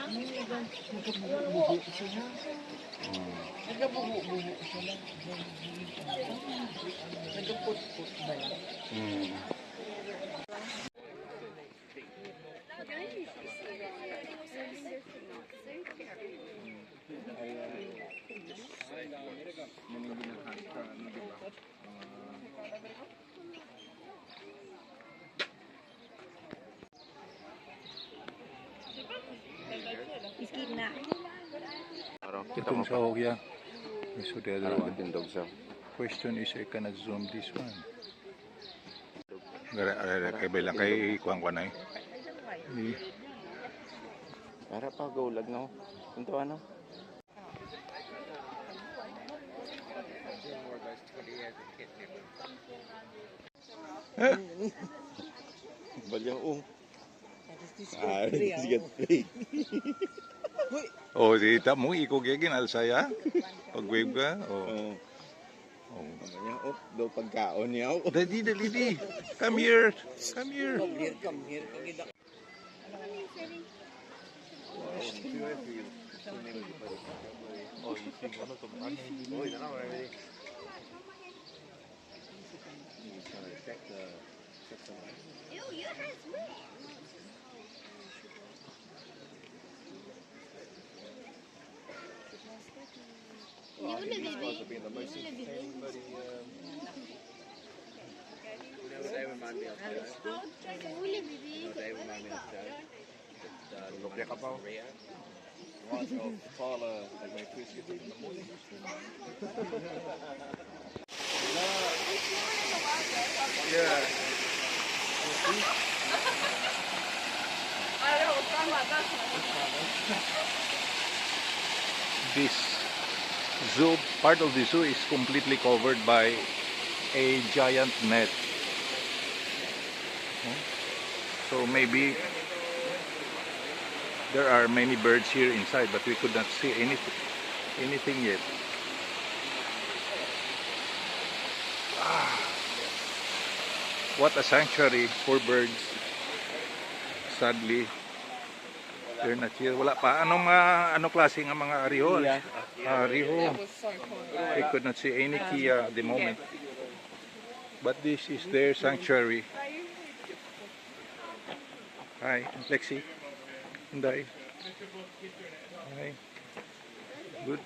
Nagkabuho-buho siya. Nagkabuho-buho siya. Nagkaput-put ba lang? Iskit na. Itong sahog ya. So the other one. Tindog sa. Question is, I cannot zoom this one. Kay bilang kay kuang ko na eh. Para pa gaulag no. Kunto ano? Balyaong. This get fake. Oh, si mo iko gigin alsaya. Pag-wave ka. Oh. Namanya do pagkaon niya. Dadi. Come here. Come here. Come here. Look at how tall like my twist in the morning. Yeah. This zoo, part of the zoo is completely covered by a giant net. So maybe there are many birds here inside, but we could not see anything yet. What a sanctuary for birds. Sadly, they're not here. Wala pa. Ano klase ng mga ariho? Ariho. We could not see any Kia at the moment. But this is their sanctuary. Hi, Lexi. Inday. Hi. Good.